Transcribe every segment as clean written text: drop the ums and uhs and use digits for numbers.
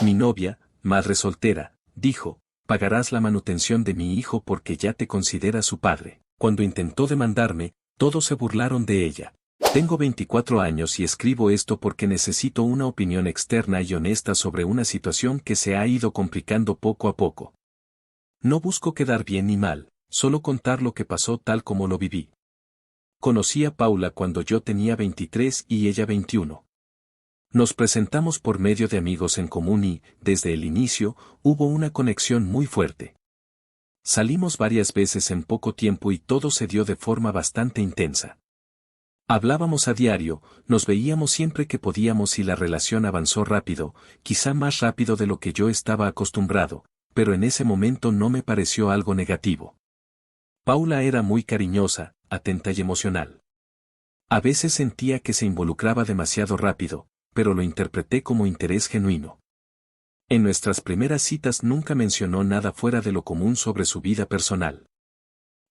Mi novia, madre soltera, dijo, pagarás la manutención de mi hijo porque ya te considera su padre. Cuando intentó demandarme, todos se burlaron de ella. Tengo 24 años y escribo esto porque necesito una opinión externa y honesta sobre una situación que se ha ido complicando poco a poco. No busco quedar bien ni mal, solo contar lo que pasó tal como lo viví. Conocí a Paula cuando yo tenía 23 y ella 21. Nos presentamos por medio de amigos en común y, desde el inicio, hubo una conexión muy fuerte. Salimos varias veces en poco tiempo y todo se dio de forma bastante intensa. Hablábamos a diario, nos veíamos siempre que podíamos y la relación avanzó rápido, quizá más rápido de lo que yo estaba acostumbrado, pero en ese momento no me pareció algo negativo. Paula era muy cariñosa, atenta y emocional. A veces sentía que se involucraba demasiado rápido, pero lo interpreté como interés genuino. En nuestras primeras citas nunca mencionó nada fuera de lo común sobre su vida personal.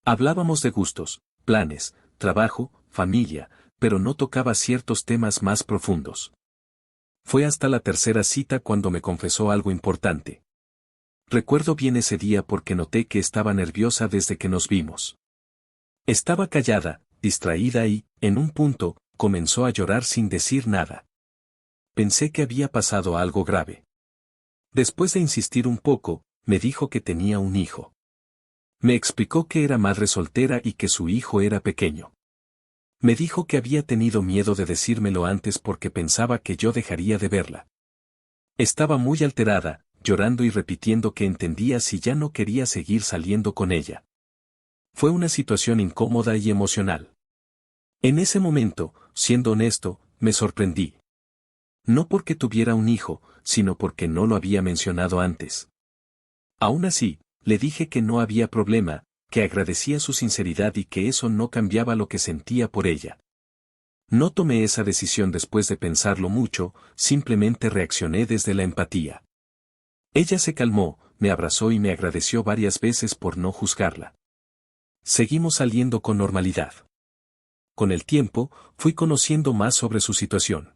Hablábamos de gustos, planes, trabajo, familia, pero no tocaba ciertos temas más profundos. Fue hasta la tercera cita cuando me confesó algo importante. Recuerdo bien ese día porque noté que estaba nerviosa desde que nos vimos. Estaba callada, distraída y, en un punto, comenzó a llorar sin decir nada. Pensé que había pasado algo grave. Después de insistir un poco, me dijo que tenía un hijo. Me explicó que era madre soltera y que su hijo era pequeño. Me dijo que había tenido miedo de decírmelo antes porque pensaba que yo dejaría de verla. Estaba muy alterada, llorando y repitiendo que entendía si ya no quería seguir saliendo con ella. Fue una situación incómoda y emocional. En ese momento, siendo honesto, me sorprendí. No porque tuviera un hijo, sino porque no lo había mencionado antes. Aún así, le dije que no había problema, que agradecía su sinceridad y que eso no cambiaba lo que sentía por ella. No tomé esa decisión después de pensarlo mucho, simplemente reaccioné desde la empatía. Ella se calmó, me abrazó y me agradeció varias veces por no juzgarla. Seguimos saliendo con normalidad. Con el tiempo, fui conociendo más sobre su situación.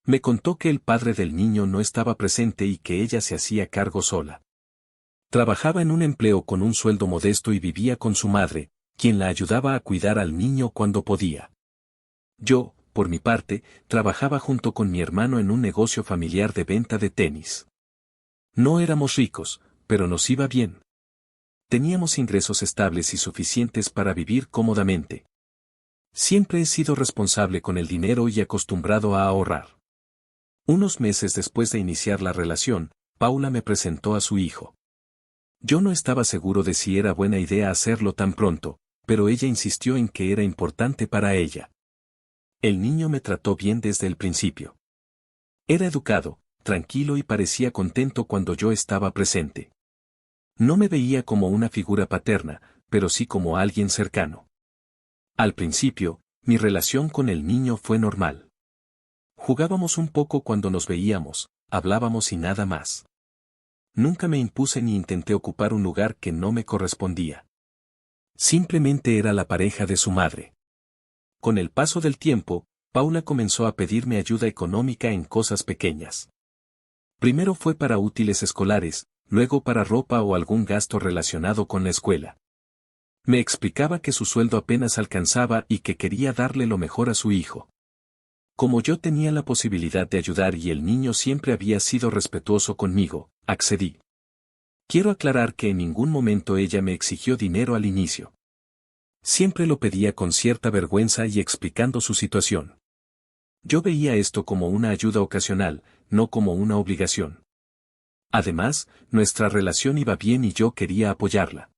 Me contó que el padre del niño no estaba presente y que ella se hacía cargo sola. Trabajaba en un empleo con un sueldo modesto y vivía con su madre, quien la ayudaba a cuidar al niño cuando podía. Yo, por mi parte, trabajaba junto con mi hermano en un negocio familiar de venta de tenis. No éramos ricos, pero nos iba bien. Teníamos ingresos estables y suficientes para vivir cómodamente. Siempre he sido responsable con el dinero y acostumbrado a ahorrar. Unos meses después de iniciar la relación, Paula me presentó a su hijo. Yo no estaba seguro de si era buena idea hacerlo tan pronto, pero ella insistió en que era importante para ella. El niño me trató bien desde el principio. Era educado, tranquilo y parecía contento cuando yo estaba presente. No me veía como una figura paterna, pero sí como alguien cercano. Al principio, mi relación con el niño fue normal. Jugábamos un poco cuando nos veíamos, hablábamos y nada más. Nunca me impuse ni intenté ocupar un lugar que no me correspondía. Simplemente era la pareja de su madre. Con el paso del tiempo, Paula comenzó a pedirme ayuda económica en cosas pequeñas. Primero fue para útiles escolares, luego para ropa o algún gasto relacionado con la escuela. Me explicaba que su sueldo apenas alcanzaba y que quería darle lo mejor a su hijo. Como yo tenía la posibilidad de ayudar y el niño siempre había sido respetuoso conmigo, accedí. Quiero aclarar que en ningún momento ella me exigió dinero al inicio. Siempre lo pedía con cierta vergüenza y explicando su situación. Yo veía esto como una ayuda ocasional, no como una obligación. Además, nuestra relación iba bien y yo quería apoyarla.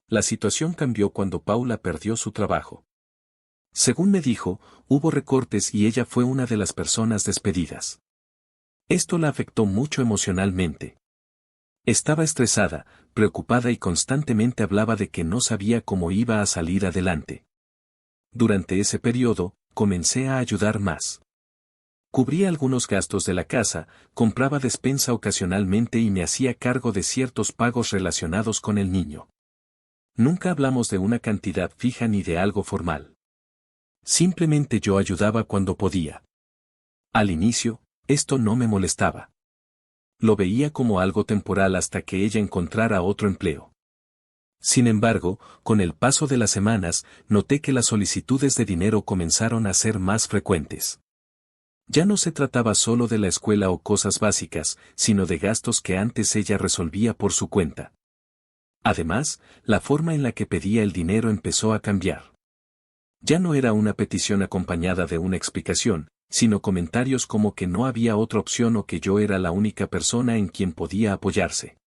La situación cambió cuando Paula perdió su trabajo. Según me dijo, hubo recortes y ella fue una de las personas despedidas. Esto la afectó mucho emocionalmente. Estaba estresada, preocupada y constantemente hablaba de que no sabía cómo iba a salir adelante. Durante ese periodo, comencé a ayudar más. Cubría algunos gastos de la casa, compraba despensa ocasionalmente y me hacía cargo de ciertos pagos relacionados con el niño. Nunca hablamos de una cantidad fija ni de algo formal. Simplemente yo ayudaba cuando podía. Al inicio, esto no me molestaba. Lo veía como algo temporal hasta que ella encontrara otro empleo. Sin embargo, con el paso de las semanas, noté que las solicitudes de dinero comenzaron a ser más frecuentes. Ya no se trataba solo de la escuela o cosas básicas, sino de gastos que antes ella resolvía por su cuenta. Además, la forma en la que pedía el dinero empezó a cambiar. Ya no era una petición acompañada de una explicación, sino comentarios como que no había otra opción o que yo era la única persona en quien podía apoyarse.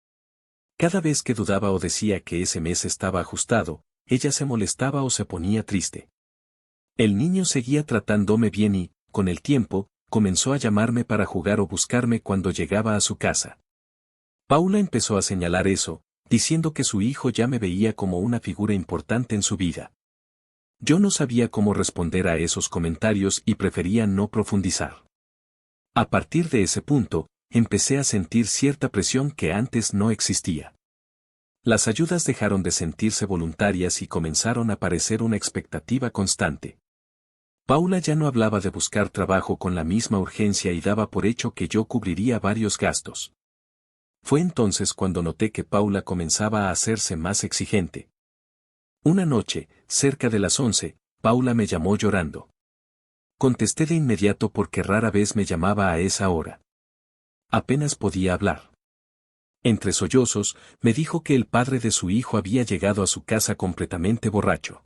Cada vez que dudaba o decía que ese mes estaba ajustado, ella se molestaba o se ponía triste. El niño seguía tratándome bien y, con el tiempo, comenzó a llamarme para jugar o buscarme cuando llegaba a su casa. Paula empezó a señalar eso, diciendo que su hijo ya me veía como una figura importante en su vida. Yo no sabía cómo responder a esos comentarios y prefería no profundizar. A partir de ese punto, empecé a sentir cierta presión que antes no existía. Las ayudas dejaron de sentirse voluntarias y comenzaron a parecer una expectativa constante. Paula ya no hablaba de buscar trabajo con la misma urgencia y daba por hecho que yo cubriría varios gastos. Fue entonces cuando noté que Paula comenzaba a hacerse más exigente. Una noche, cerca de las 11, Paula me llamó llorando. Contesté de inmediato porque rara vez me llamaba a esa hora. Apenas podía hablar. Entre sollozos, me dijo que el padre de su hijo había llegado a su casa completamente borracho.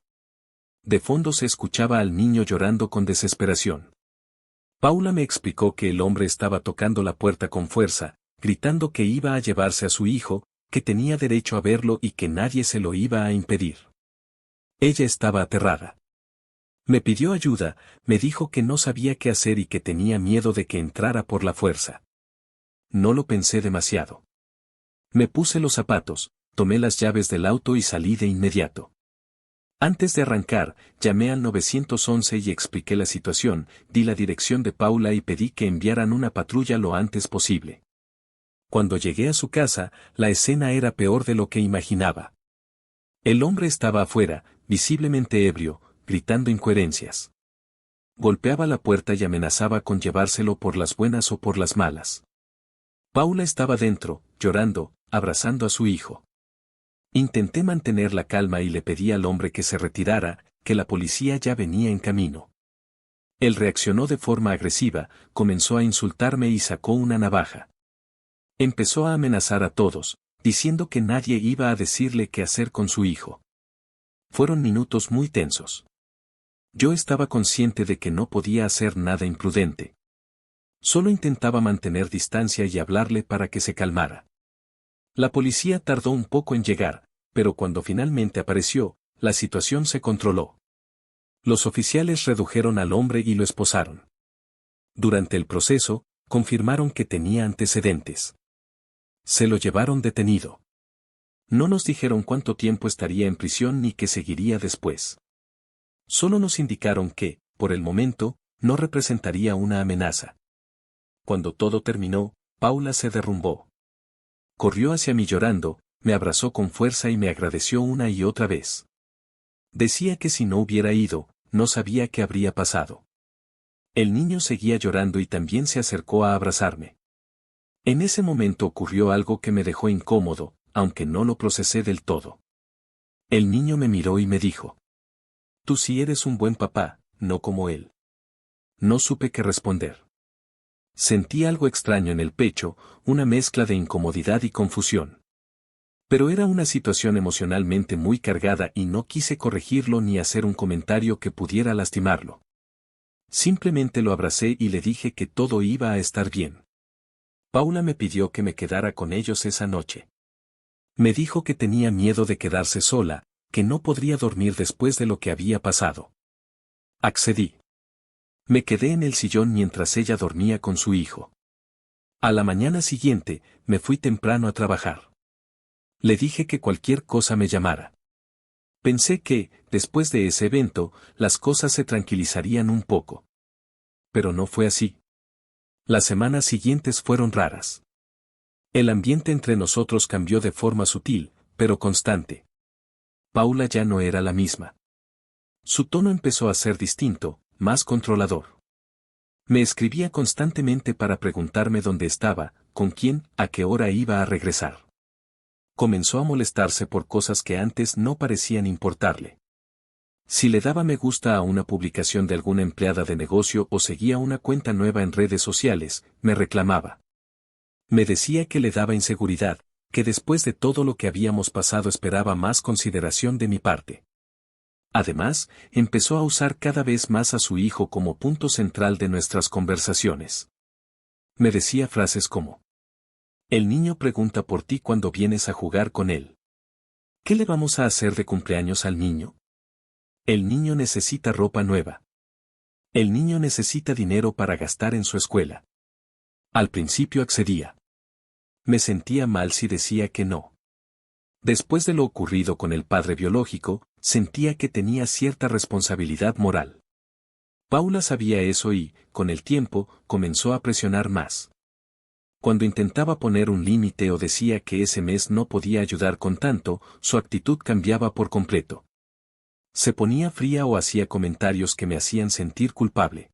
De fondo se escuchaba al niño llorando con desesperación. Paula me explicó que el hombre estaba tocando la puerta con fuerza, gritando que iba a llevarse a su hijo, que tenía derecho a verlo y que nadie se lo iba a impedir. Ella estaba aterrada. Me pidió ayuda, me dijo que no sabía qué hacer y que tenía miedo de que entrara por la fuerza. No lo pensé demasiado. Me puse los zapatos, tomé las llaves del auto y salí de inmediato. Antes de arrancar, llamé al 911 y expliqué la situación, di la dirección de Paula y pedí que enviaran una patrulla lo antes posible. Cuando llegué a su casa, la escena era peor de lo que imaginaba. El hombre estaba afuera, visiblemente ebrio, gritando incoherencias. Golpeaba la puerta y amenazaba con llevárselo por las buenas o por las malas. Paula estaba dentro, llorando, abrazando a su hijo. Intenté mantener la calma y le pedí al hombre que se retirara, que la policía ya venía en camino. Él reaccionó de forma agresiva, comenzó a insultarme y sacó una navaja. Empezó a amenazar a todos, diciendo que nadie iba a decirle qué hacer con su hijo. Fueron minutos muy tensos. Yo estaba consciente de que no podía hacer nada imprudente. Solo intentaba mantener distancia y hablarle para que se calmara. La policía tardó un poco en llegar, pero cuando finalmente apareció, la situación se controló. Los oficiales redujeron al hombre y lo esposaron. Durante el proceso, confirmaron que tenía antecedentes. Se lo llevaron detenido. No nos dijeron cuánto tiempo estaría en prisión ni qué seguiría después. Solo nos indicaron que, por el momento, no representaría una amenaza. Cuando todo terminó, Paula se derrumbó. Corrió hacia mí llorando, me abrazó con fuerza y me agradeció una y otra vez. Decía que si no hubiera ido, no sabía qué habría pasado. El niño seguía llorando y también se acercó a abrazarme. En ese momento ocurrió algo que me dejó incómodo, aunque no lo procesé del todo. El niño me miró y me dijo: «Tú sí eres un buen papá, no como él». No supe qué responder. Sentí algo extraño en el pecho, una mezcla de incomodidad y confusión. Pero era una situación emocionalmente muy cargada y no quise corregirlo ni hacer un comentario que pudiera lastimarlo. Simplemente lo abracé y le dije que todo iba a estar bien. Paula me pidió que me quedara con ellos esa noche. Me dijo que tenía miedo de quedarse sola, que no podría dormir después de lo que había pasado. Accedí. Me quedé en el sillón mientras ella dormía con su hijo. A la mañana siguiente, me fui temprano a trabajar. Le dije que cualquier cosa me llamara. Pensé que, después de ese evento, las cosas se tranquilizarían un poco. Pero no fue así. Las semanas siguientes fueron raras. El ambiente entre nosotros cambió de forma sutil, pero constante. Paula ya no era la misma. Su tono empezó a ser distinto, más controlador. Me escribía constantemente para preguntarme dónde estaba, con quién, a qué hora iba a regresar. Comenzó a molestarse por cosas que antes no parecían importarle. Si le daba me gusta a una publicación de alguna empleada de negocio o seguía una cuenta nueva en redes sociales, me reclamaba. Me decía que le daba inseguridad, que después de todo lo que habíamos pasado esperaba más consideración de mi parte. Además, empezó a usar cada vez más a su hijo como punto central de nuestras conversaciones. Me decía frases como: el niño pregunta por ti cuando vienes a jugar con él. ¿Qué le vamos a hacer de cumpleaños al niño? El niño necesita ropa nueva. El niño necesita dinero para gastar en su escuela. Al principio accedía. Me sentía mal si decía que no. Después de lo ocurrido con el padre biológico, sentía que tenía cierta responsabilidad moral. Paula sabía eso y, con el tiempo, comenzó a presionar más. Cuando intentaba poner un límite o decía que ese mes no podía ayudar con tanto, su actitud cambiaba por completo. Se ponía fría o hacía comentarios que me hacían sentir culpable.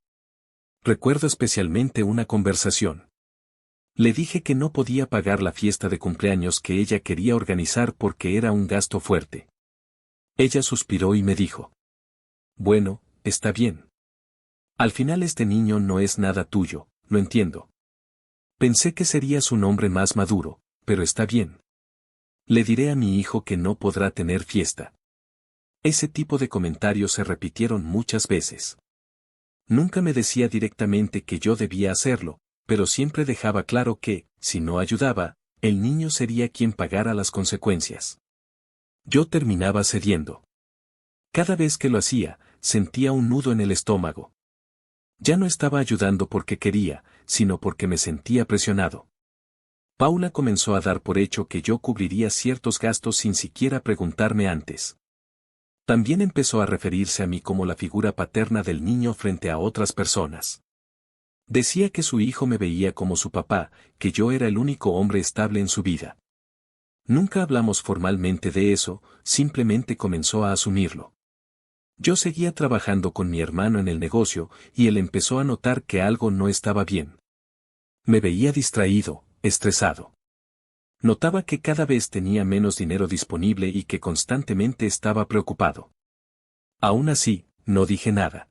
Recuerdo especialmente una conversación. Le dije que no podía pagar la fiesta de cumpleaños que ella quería organizar porque era un gasto fuerte. Ella suspiró y me dijo: bueno, está bien. Al final este niño no es nada tuyo, lo entiendo. Pensé que serías un hombre más maduro, pero está bien. Le diré a mi hijo que no podrá tener fiesta. Ese tipo de comentarios se repitieron muchas veces. Nunca me decía directamente que yo debía hacerlo, pero siempre dejaba claro que, si no ayudaba, el niño sería quien pagara las consecuencias. Yo terminaba cediendo. Cada vez que lo hacía, sentía un nudo en el estómago. Ya no estaba ayudando porque quería, sino porque me sentía presionado. Paula comenzó a dar por hecho que yo cubriría ciertos gastos sin siquiera preguntarme antes. También empezó a referirse a mí como la figura paterna del niño frente a otras personas. Decía que su hijo me veía como su papá, que yo era el único hombre estable en su vida. Nunca hablamos formalmente de eso, simplemente comenzó a asumirlo. Yo seguía trabajando con mi hermano en el negocio, y él empezó a notar que algo no estaba bien. Me veía distraído, estresado. Notaba que cada vez tenía menos dinero disponible y que constantemente estaba preocupado. Aún así, no dije nada.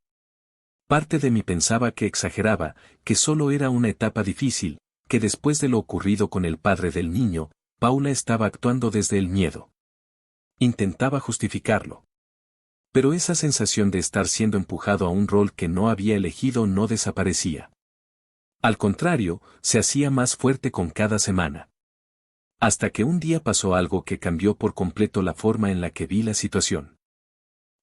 Parte de mí pensaba que exageraba, que solo era una etapa difícil, que después de lo ocurrido con el padre del niño, Paula estaba actuando desde el miedo. Intentaba justificarlo. Pero esa sensación de estar siendo empujado a un rol que no había elegido no desaparecía. Al contrario, se hacía más fuerte con cada semana. Hasta que un día pasó algo que cambió por completo la forma en la que vi la situación.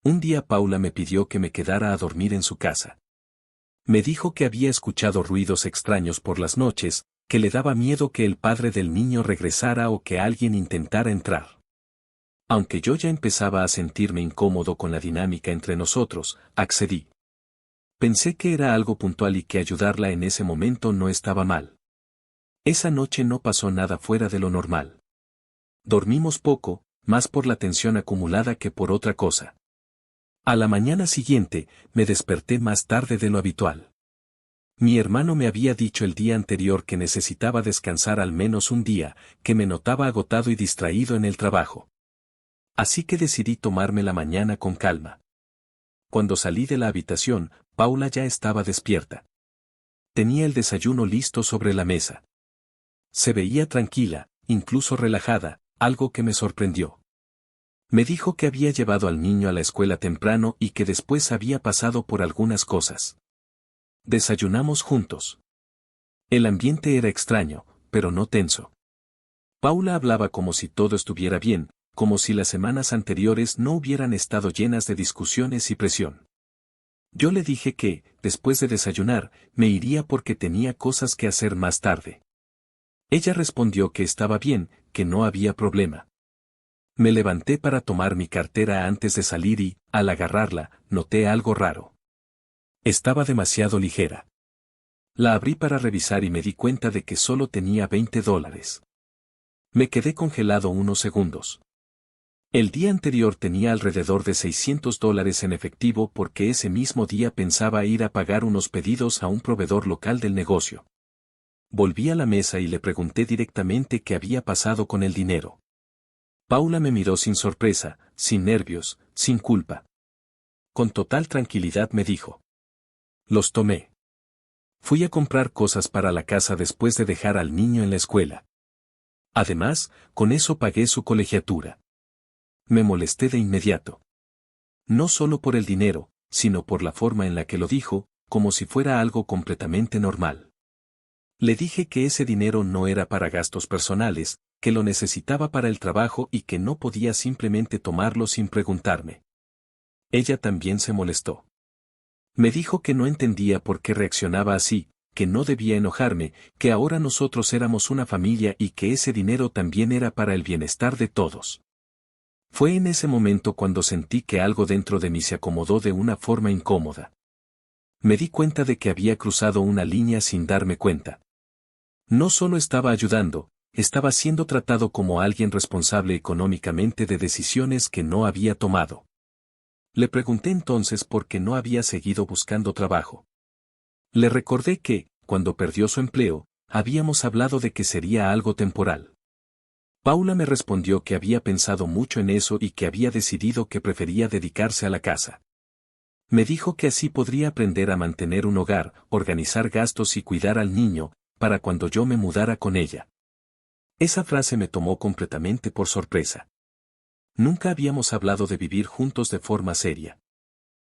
Un día Paula me pidió que me quedara a dormir en su casa. Me dijo que había escuchado ruidos extraños por las noches, que le daba miedo que el padre del niño regresara o que alguien intentara entrar. Aunque yo ya empezaba a sentirme incómodo con la dinámica entre nosotros, accedí. Pensé que era algo puntual y que ayudarla en ese momento no estaba mal. Esa noche no pasó nada fuera de lo normal. Dormimos poco, más por la tensión acumulada que por otra cosa. A la mañana siguiente, me desperté más tarde de lo habitual. Mi hermano me había dicho el día anterior que necesitaba descansar al menos un día, que me notaba agotado y distraído en el trabajo. Así que decidí tomarme la mañana con calma. Cuando salí de la habitación, Paula ya estaba despierta. Tenía el desayuno listo sobre la mesa. Se veía tranquila, incluso relajada, algo que me sorprendió. Me dijo que había llevado al niño a la escuela temprano y que después había pasado por algunas cosas. Desayunamos juntos. El ambiente era extraño, pero no tenso. Paula hablaba como si todo estuviera bien, como si las semanas anteriores no hubieran estado llenas de discusiones y presión. Yo le dije que, después de desayunar, me iría porque tenía cosas que hacer más tarde. Ella respondió que estaba bien, que no había problema. Me levanté para tomar mi cartera antes de salir y, al agarrarla, noté algo raro. Estaba demasiado ligera. La abrí para revisar y me di cuenta de que solo tenía $20. Me quedé congelado unos segundos. El día anterior tenía alrededor de $600 en efectivo porque ese mismo día pensaba ir a pagar unos pedidos a un proveedor local del negocio. Volví a la mesa y le pregunté directamente qué había pasado con el dinero. Paula me miró sin sorpresa, sin nervios, sin culpa. Con total tranquilidad me dijo: los tomé. Fui a comprar cosas para la casa después de dejar al niño en la escuela. Además, con eso pagué su colegiatura. Me molesté de inmediato. No solo por el dinero, sino por la forma en la que lo dijo, como si fuera algo completamente normal. Le dije que ese dinero no era para gastos personales, que lo necesitaba para el trabajo y que no podía simplemente tomarlo sin preguntarme. Ella también se molestó. Me dijo que no entendía por qué reaccionaba así, que no debía enojarme, que ahora nosotros éramos una familia y que ese dinero también era para el bienestar de todos. Fue en ese momento cuando sentí que algo dentro de mí se acomodó de una forma incómoda. Me di cuenta de que había cruzado una línea sin darme cuenta. No solo estaba ayudando, estaba siendo tratado como alguien responsable económicamente de decisiones que no había tomado. Le pregunté entonces por qué no había seguido buscando trabajo. Le recordé que, cuando perdió su empleo, habíamos hablado de que sería algo temporal. Paula me respondió que había pensado mucho en eso y que había decidido que prefería dedicarse a la casa. Me dijo que así podría aprender a mantener un hogar, organizar gastos y cuidar al niño, para cuando yo me mudara con ella. Esa frase me tomó completamente por sorpresa. Nunca habíamos hablado de vivir juntos de forma seria.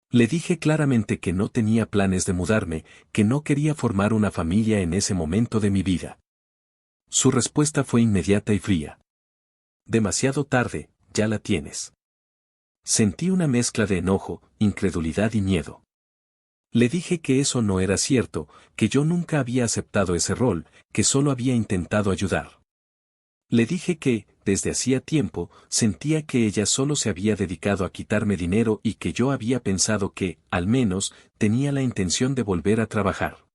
Le dije claramente que no tenía planes de mudarme, que no quería formar una familia en ese momento de mi vida. Su respuesta fue inmediata y fría. Demasiado tarde, ya la tienes. Sentí una mezcla de enojo, incredulidad y miedo. Le dije que eso no era cierto, que yo nunca había aceptado ese rol, que solo había intentado ayudar. Le dije que, desde hacía tiempo, sentía que ella solo se había dedicado a quitarme dinero y que yo había pensado que, al menos, tenía la intención de volver a trabajar.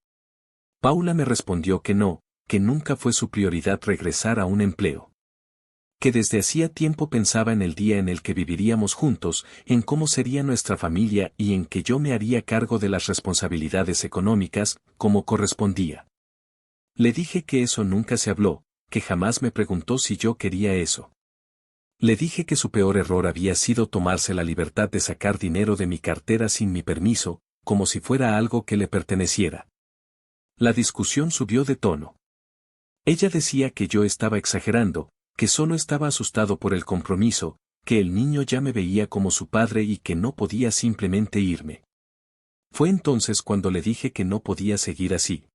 Paula me respondió que no, que nunca fue su prioridad regresar a un empleo. Que desde hacía tiempo pensaba en el día en el que viviríamos juntos, en cómo sería nuestra familia y en que yo me haría cargo de las responsabilidades económicas, como correspondía. Le dije que eso nunca se habló, que jamás me preguntó si yo quería eso. Le dije que su peor error había sido tomarse la libertad de sacar dinero de mi cartera sin mi permiso, como si fuera algo que le perteneciera. La discusión subió de tono. Ella decía que yo estaba exagerando, que solo estaba asustado por el compromiso, que el niño ya me veía como su padre y que no podía simplemente irme. Fue entonces cuando le dije que no podía seguir así.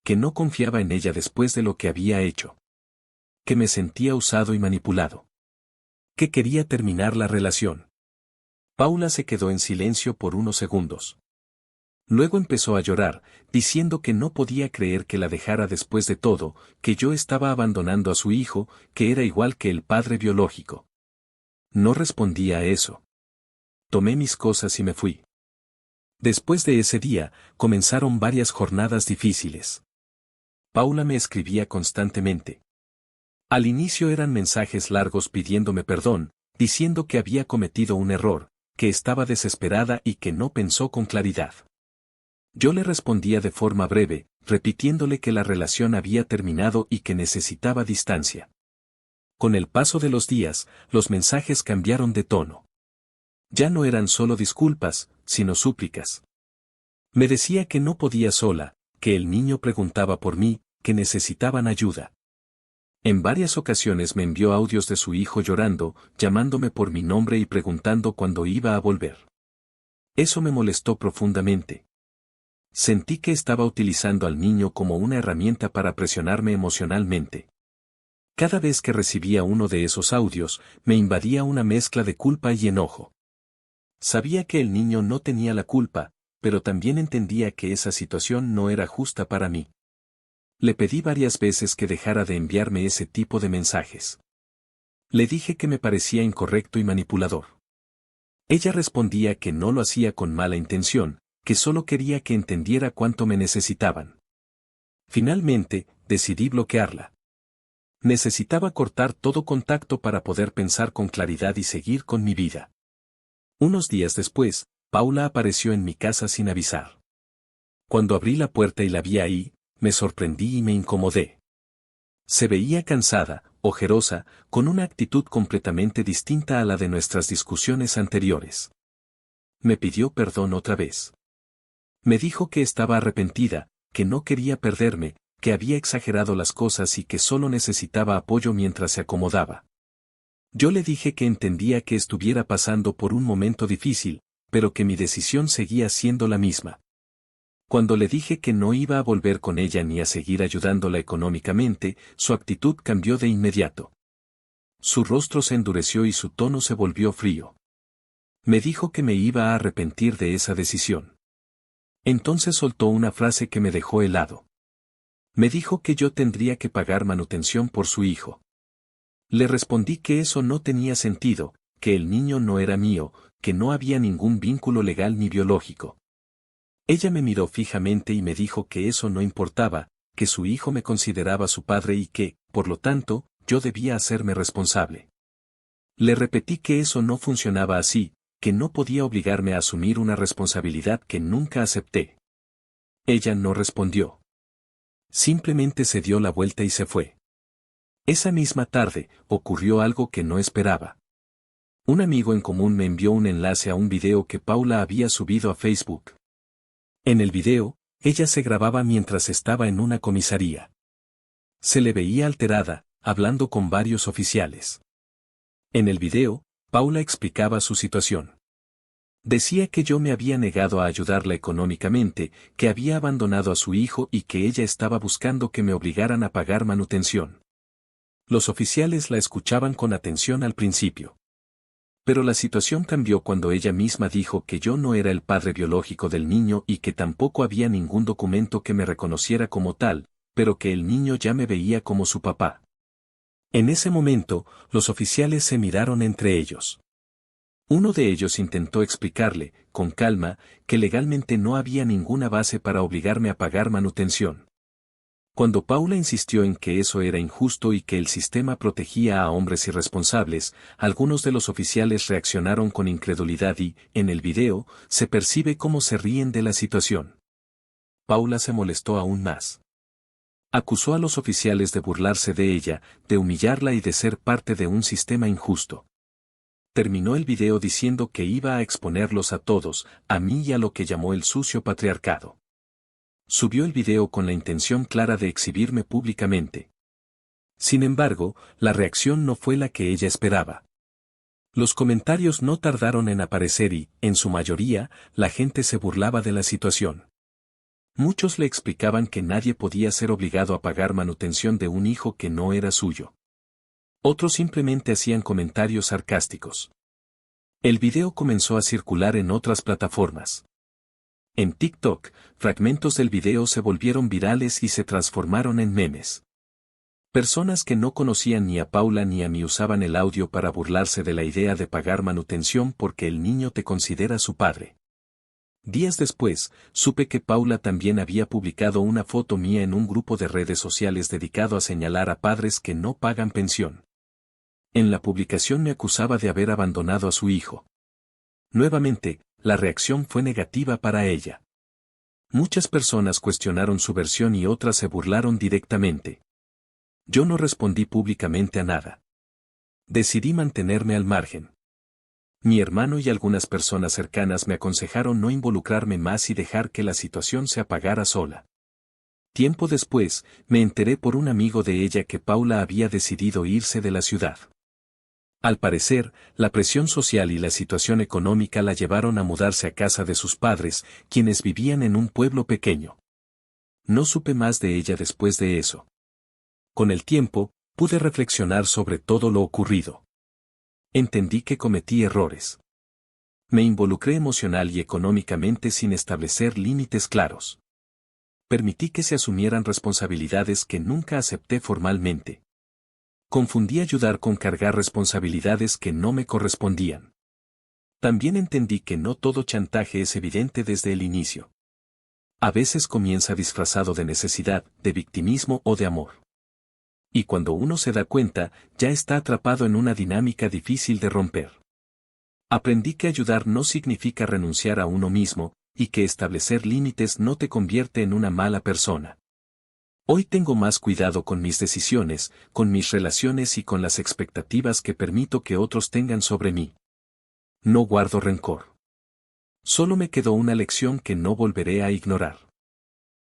Que no confiaba en ella después de lo que había hecho. Que me sentía usado y manipulado. Que quería terminar la relación. Paula se quedó en silencio por unos segundos. Luego empezó a llorar, diciendo que no podía creer que la dejara después de todo, que yo estaba abandonando a su hijo, que era igual que el padre biológico. No respondí a eso. Tomé mis cosas y me fui. Después de ese día, comenzaron varias jornadas difíciles. Paula me escribía constantemente. Al inicio eran mensajes largos pidiéndome perdón, diciendo que había cometido un error, que estaba desesperada y que no pensó con claridad. Yo le respondía de forma breve, repitiéndole que la relación había terminado y que necesitaba distancia. Con el paso de los días, los mensajes cambiaron de tono. Ya no eran solo disculpas, sino súplicas. Me decía que no podía sola, que el niño preguntaba por mí, que necesitaban ayuda. En varias ocasiones me envió audios de su hijo llorando, llamándome por mi nombre y preguntando cuándo iba a volver. Eso me molestó profundamente. Sentí que estaba utilizando al niño como una herramienta para presionarme emocionalmente. Cada vez que recibía uno de esos audios, me invadía una mezcla de culpa y enojo. Sabía que el niño no tenía la culpa, pero también entendía que esa situación no era justa para mí. Le pedí varias veces que dejara de enviarme ese tipo de mensajes. Le dije que me parecía incorrecto y manipulador. Ella respondía que no lo hacía con mala intención, que solo quería que entendiera cuánto me necesitaban. Finalmente, decidí bloquearla. Necesitaba cortar todo contacto para poder pensar con claridad y seguir con mi vida. Unos días después, Paula apareció en mi casa sin avisar. Cuando abrí la puerta y la vi ahí, me sorprendí y me incomodé. Se veía cansada, ojerosa, con una actitud completamente distinta a la de nuestras discusiones anteriores. Me pidió perdón otra vez. Me dijo que estaba arrepentida, que no quería perderme, que había exagerado las cosas y que solo necesitaba apoyo mientras se acomodaba. Yo le dije que entendía que estuviera pasando por un momento difícil, pero que mi decisión seguía siendo la misma. Cuando le dije que no iba a volver con ella ni a seguir ayudándola económicamente, su actitud cambió de inmediato. Su rostro se endureció y su tono se volvió frío. Me dijo que me iba a arrepentir de esa decisión. Entonces soltó una frase que me dejó helado. Me dijo que yo tendría que pagar manutención por su hijo. Le respondí que eso no tenía sentido, que el niño no era mío, que no había ningún vínculo legal ni biológico. Ella me miró fijamente y me dijo que eso no importaba, que su hijo me consideraba su padre y que, por lo tanto, yo debía hacerme responsable. Le repetí que eso no funcionaba así, que no podía obligarme a asumir una responsabilidad que nunca acepté. Ella no respondió. Simplemente se dio la vuelta y se fue. Esa misma tarde, ocurrió algo que no esperaba. Un amigo en común me envió un enlace a un video que Paula había subido a Facebook. En el video, ella se grababa mientras estaba en una comisaría. Se le veía alterada, hablando con varios oficiales. En el video, Paula explicaba su situación. Decía que yo me había negado a ayudarla económicamente, que había abandonado a su hijo y que ella estaba buscando que me obligaran a pagar manutención. Los oficiales la escuchaban con atención al principio. Pero la situación cambió cuando ella misma dijo que yo no era el padre biológico del niño y que tampoco había ningún documento que me reconociera como tal, pero que el niño ya me veía como su papá. En ese momento, los oficiales se miraron entre ellos. Uno de ellos intentó explicarle, con calma, que legalmente no había ninguna base para obligarme a pagar manutención. Cuando Paula insistió en que eso era injusto y que el sistema protegía a hombres irresponsables, algunos de los oficiales reaccionaron con incredulidad y, en el video, se percibe cómo se ríen de la situación. Paula se molestó aún más. Acusó a los oficiales de burlarse de ella, de humillarla y de ser parte de un sistema injusto. Terminó el video diciendo que iba a exponerlos a todos, a mí y a lo que llamó el sucio patriarcado. Subió el video con la intención clara de exhibirme públicamente. Sin embargo, la reacción no fue la que ella esperaba. Los comentarios no tardaron en aparecer y, en su mayoría, la gente se burlaba de la situación. Muchos le explicaban que nadie podía ser obligado a pagar manutención de un hijo que no era suyo. Otros simplemente hacían comentarios sarcásticos. El video comenzó a circular en otras plataformas. En TikTok, fragmentos del video se volvieron virales y se transformaron en memes. Personas que no conocían ni a Paula ni a mí usaban el audio para burlarse de la idea de pagar manutención porque el niño te considera su padre. Días después, supe que Paula también había publicado una foto mía en un grupo de redes sociales dedicado a señalar a padres que no pagan pensión. En la publicación me acusaba de haber abandonado a su hijo. Nuevamente, la reacción fue negativa para ella. Muchas personas cuestionaron su versión y otras se burlaron directamente. Yo no respondí públicamente a nada. Decidí mantenerme al margen. Mi hermano y algunas personas cercanas me aconsejaron no involucrarme más y dejar que la situación se apagara sola. Tiempo después, me enteré por un amigo de ella que Paula había decidido irse de la ciudad. Al parecer, la presión social y la situación económica la llevaron a mudarse a casa de sus padres, quienes vivían en un pueblo pequeño. No supe más de ella después de eso. Con el tiempo, pude reflexionar sobre todo lo ocurrido. Entendí que cometí errores. Me involucré emocional y económicamente sin establecer límites claros. Permití que se asumieran responsabilidades que nunca acepté formalmente. Confundí ayudar con cargar responsabilidades que no me correspondían. También entendí que no todo chantaje es evidente desde el inicio. A veces comienza disfrazado de necesidad, de victimismo o de amor. Y cuando uno se da cuenta, ya está atrapado en una dinámica difícil de romper. Aprendí que ayudar no significa renunciar a uno mismo, y que establecer límites no te convierte en una mala persona. Hoy tengo más cuidado con mis decisiones, con mis relaciones y con las expectativas que permito que otros tengan sobre mí. No guardo rencor. Solo me quedó una lección que no volveré a ignorar.